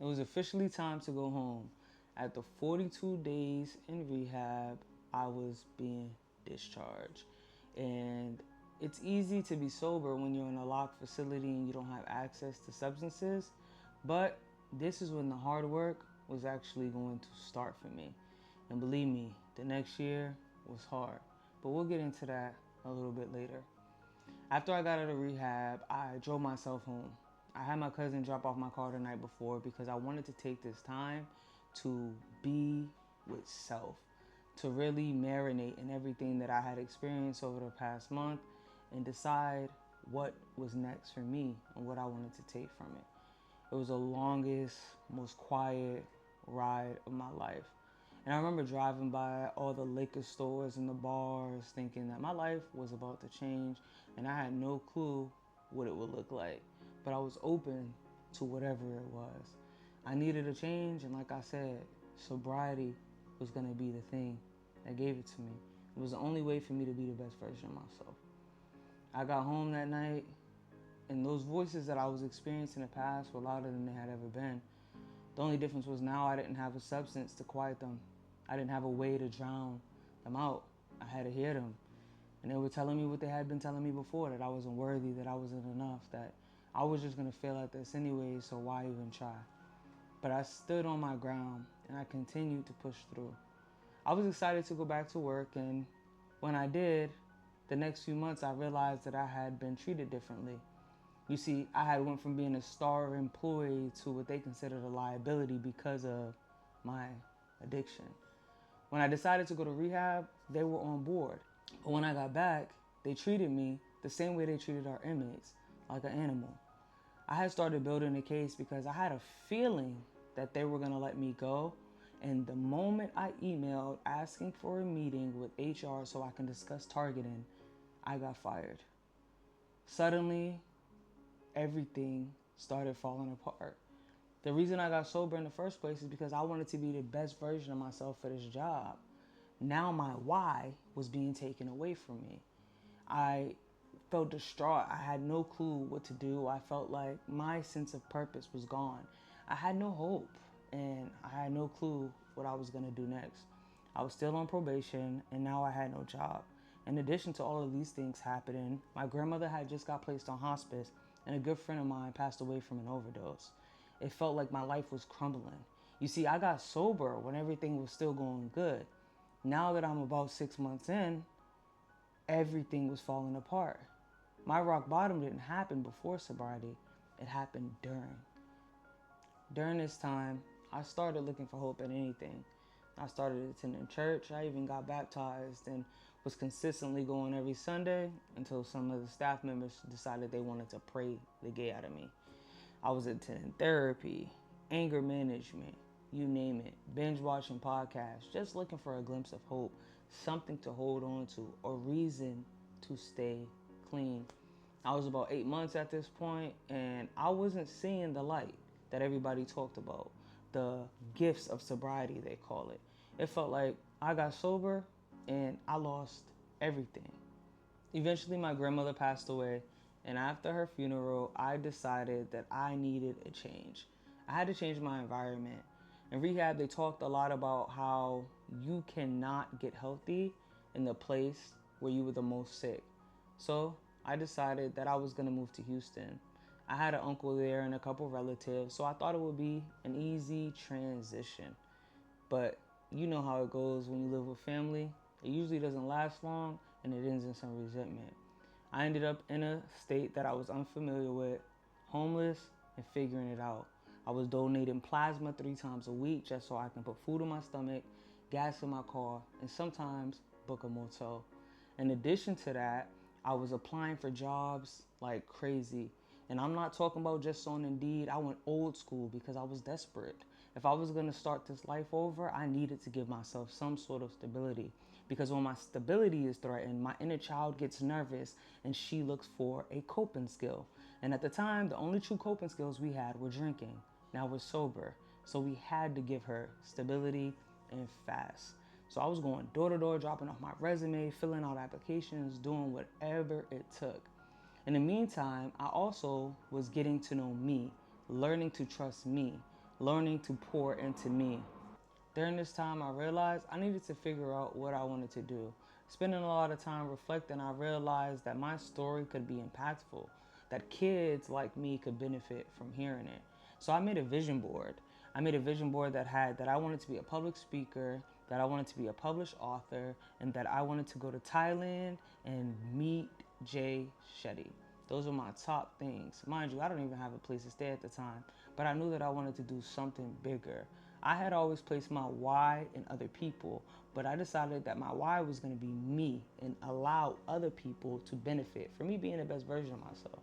It was officially time to go home. After 42 days in rehab, I was being discharged. And it's easy to be sober when you're in a locked facility and you don't have access to substances, but this is when the hard work was actually going to start for me. And believe me, the next year was hard. But we'll get into that a little bit later. After I got out of rehab, I drove myself home. I had my cousin drop off my car the night before because I wanted to take this time to be with self, to really marinate in everything that I had experienced over the past month and decide what was next for me and what I wanted to take from it. It was the longest, most quiet ride of my life. And I remember driving by all the liquor stores and the bars thinking that my life was about to change and I had no clue what it would look like. But I was open to whatever it was. I needed a change, and like I said, sobriety was going to be the thing that gave it to me. It was the only way for me to be the best version of myself. I got home that night, and those voices that I was experiencing in the past were louder than they had ever been. The only difference was now I didn't have a substance to quiet them. I didn't have a way to drown them out. I had to hear them. And they were telling me what they had been telling me before, that I wasn't worthy, that I wasn't enough, that I was just going to fail at this anyway, so why even try? But I stood on my ground and I continued to push through. I was excited to go back to work, and when I did, the next few months I realized that I had been treated differently. You see, I had went from being a star employee to what they considered a liability because of my addiction. When I decided to go to rehab, they were on board. But when I got back, they treated me the same way they treated our inmates, like an animal. I had started building a case because I had a feeling that they were going to let me go. And the moment I emailed asking for a meeting with HR so I can discuss targeting, I got fired. Suddenly, everything started falling apart. The reason I got sober in the first place is because I wanted to be the best version of myself for this job. Now my why was being taken away from me. I felt distraught. I had no clue what to do. I felt like my sense of purpose was gone. I had no hope, and I had no clue what I was going to do next. I was still on probation, and now I had no job. In addition to all of these things happening, my grandmother had just got placed on hospice, and a good friend of mine passed away from an overdose. It felt like my life was crumbling. You see, I got sober when everything was still going good. Now that I'm about 6 months in, everything was falling apart. My rock bottom didn't happen before sobriety. It happened during. During this time, I started looking for hope in anything. I started attending church. I even got baptized and was consistently going every Sunday until some of the staff members decided they wanted to pray the gay out of me. I was attending therapy, anger management, you name it, binge watching podcasts, just looking for a glimpse of hope, something to hold on to, a reason to stay clean. I was about 8 months at this point, and I wasn't seeing the light that everybody talked about, the gifts of sobriety, they call it. It felt like I got sober and I lost everything. Eventually, my grandmother passed away, and after her funeral, I decided that I needed a change. I had to change my environment. In rehab, they talked a lot about how you cannot get healthy in the place where you were the most sick. So I decided that I was going to move to Houston. I had an uncle there and a couple relatives, so I thought it would be an easy transition. But you know how it goes when you live with family. It usually doesn't last long, and it ends in some resentment. I ended up in a state that I was unfamiliar with, homeless, and figuring it out. I was donating plasma 3 times a week just so I can put food in my stomach, gas in my car, and sometimes book a motel. In addition to that, I was applying for jobs like crazy. And I'm not talking about just on Indeed. I went old school because I was desperate. If I was going to start this life over, I needed to give myself some sort of stability. Because when my stability is threatened, my inner child gets nervous and she looks for a coping skill. And at the time, the only true coping skills we had were drinking. Now we're sober. So we had to give her stability and fast. So I was going door to door, dropping off my resume, filling out applications, doing whatever it took. In the meantime, I also was getting to know me, learning to trust me, learning to pour into me. During this time, I realized I needed to figure out what I wanted to do. Spending a lot of time reflecting, I realized that my story could be impactful, that kids like me could benefit from hearing it. So I made a vision board. I made a vision board that had that I wanted to be a public speaker, that I wanted to be a published author, and that I wanted to go to Thailand and meet Jay Shetty. Those are my top things. Mind you, I don't even have a place to stay at the time, but I knew that I wanted to do something bigger. I had always placed my why in other people, but I decided that my why was going to be me and allow other people to benefit from me being the best version of myself.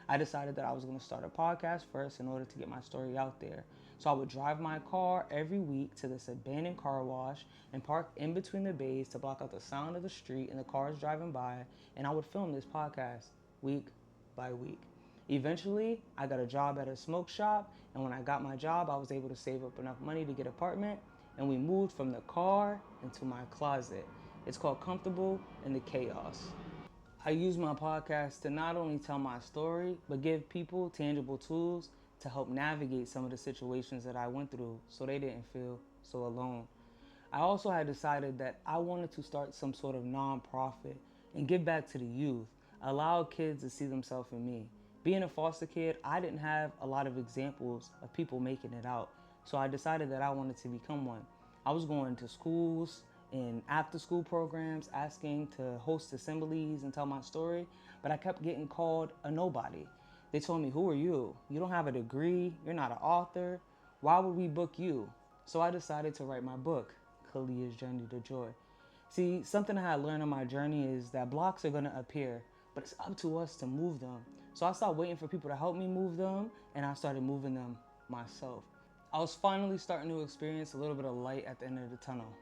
I decided that I was going to start a podcast first in order to get my story out there. So I would drive my car every week to this abandoned car wash and park in between the bays to block out the sound of the street and the cars driving by, and I would film this podcast week by week. Eventually, I got a job at a smoke shop, and when I got my job, I was able to save up enough money to get an apartment, and we moved from the car into my closet. It's called Comfortable in the Chaos. I use my podcast to not only tell my story, but give people tangible tools to help navigate some of the situations that I went through so they didn't feel so alone. I also had decided that I wanted to start some sort of nonprofit and give back to the youth, allow kids to see themselves in me. Being a foster kid, I didn't have a lot of examples of people making it out, so I decided that I wanted to become one. I was going to schools and after school programs asking to host assemblies and tell my story, but I kept getting called a nobody. They told me, "Who are you? You don't have a degree, you're not an author. Why would we book you?" So I decided to write my book, Kalia's Journey to Joy. See, something I had learned on my journey is that blocks are gonna appear, but it's up to us to move them. So I stopped waiting for people to help me move them, and I started moving them myself. I was finally starting to experience a little bit of light at the end of the tunnel.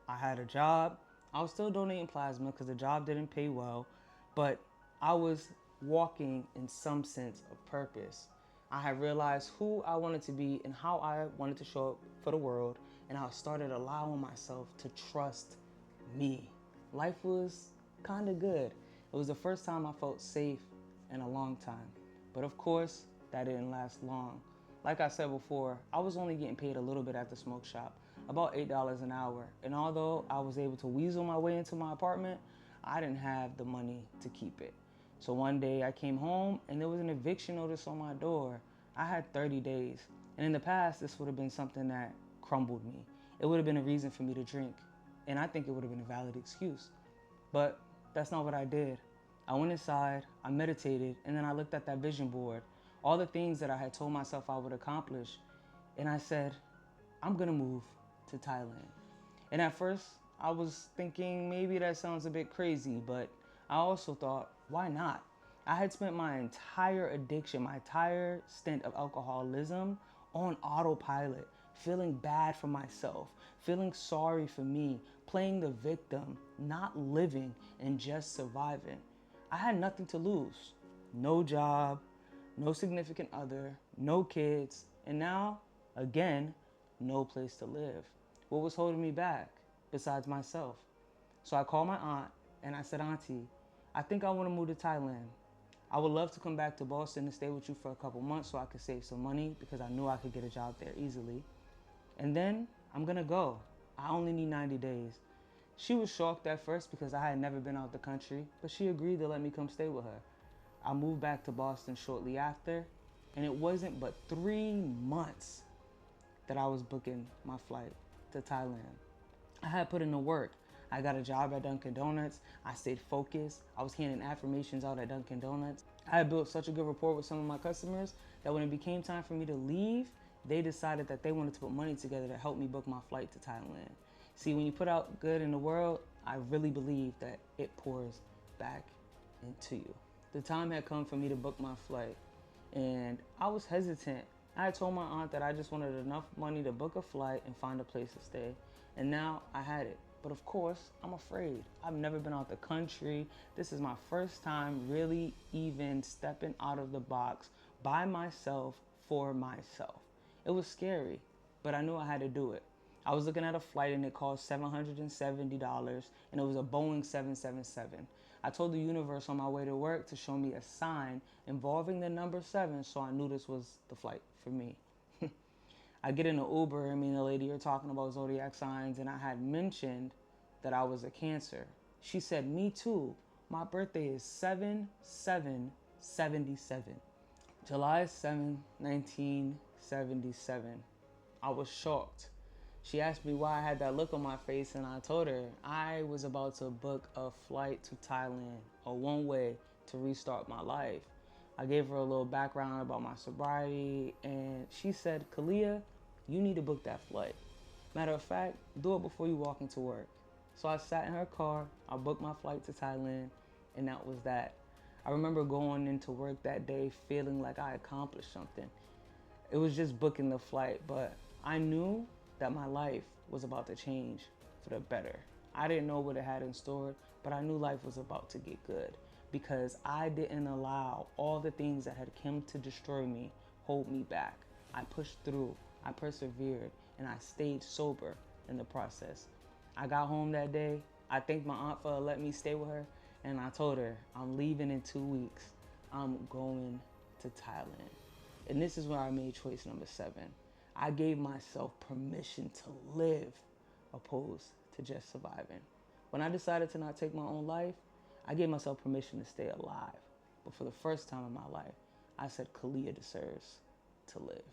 I had a job. I was still donating plasma because the job didn't pay well, but I was walking in some sense of purpose. I had realized who I wanted to be and how I wanted to show up for the world, and I started allowing myself to trust me. Life was kind of good. It was the first time I felt safe in a long time. But of course, that didn't last long. Like I said before, I was only getting paid a little bit at the smoke shop, about $8 an hour. And although I was able to weasel my way into my apartment, I didn't have the money to keep it. So one day I came home and there was an eviction notice on my door. I had 30 days. And in the past, this would have been something that crumbled me. It would have been a reason for me to drink. And I think it would have been a valid excuse. But that's not what I did. I went inside, I meditated, and then I looked at that vision board, all the things that I had told myself I would accomplish. And I said, I'm gonna move to Thailand. And at first, I was thinking maybe that sounds a bit crazy, but I also thought, why not? I had spent my entire addiction, my entire stint of alcoholism on autopilot, feeling bad for myself, feeling sorry for me, playing the victim, not living and just surviving. I had nothing to lose. No job, no significant other, no kids, and now, again, no place to live. What was holding me back besides myself? So I called my aunt and I said, "Auntie, I think I want to move to Thailand. I would love to come back to Boston and stay with you for a couple months so I could save some money because I knew I could get a job there easily. And then I'm gonna go. I only need 90 days. She was shocked at first because I had never been out the country, but she agreed to let me come stay with her. I moved back to Boston shortly after, and it wasn't but 3 months that I was booking my flight to Thailand. I had put in the work. I got a job at Dunkin' Donuts. I stayed focused. I was handing affirmations out at Dunkin' Donuts. I had built such a good rapport with some of my customers that when it became time for me to leave, they decided that they wanted to put money together to help me book my flight to Thailand. See, when you put out good in the world, I really believe that it pours back into you. The time had come for me to book my flight, and I was hesitant. I had told my aunt that I just wanted enough money to book a flight and find a place to stay, and now I had it. But of course, I'm afraid. I've never been out the country. This is my first time really even stepping out of the box by myself for myself. It was scary, but I knew I had to do it. I was looking at a flight and it cost $770 and it was a Boeing 777. I told the universe on my way to work to show me a sign involving the number 7, so I knew this was the flight for me. I get in an Uber, and me and the lady are talking about zodiac signs, and I had mentioned that I was a Cancer. She said, me too. My birthday is 7/7/77. July 7th, 1977. I was shocked. She asked me why I had that look on my face, and I told her I was about to book a flight to Thailand, a one-way to restart my life. I gave her a little background about my sobriety, and she said, Kalia, you need to book that flight. Matter of fact, do it before you walk into work. So I sat in her car, I booked my flight to Thailand, and that was that. I remember going into work that day feeling like I accomplished something. It was just booking the flight, but I knew that my life was about to change for the better. I didn't know what it had in store, but I knew life was about to get good because I didn't allow all the things that had come to destroy me hold me back. I pushed through, I persevered, and I stayed sober in the process. I got home that day. I thanked my aunt for letting me stay with her, and I told her, I'm leaving in 2 weeks. I'm going to Thailand. And this is where I made choice number 7. I gave myself permission to live opposed to just surviving. When I decided to not take my own life, I gave myself permission to stay alive. But for the first time in my life, I said Kalia deserves to live.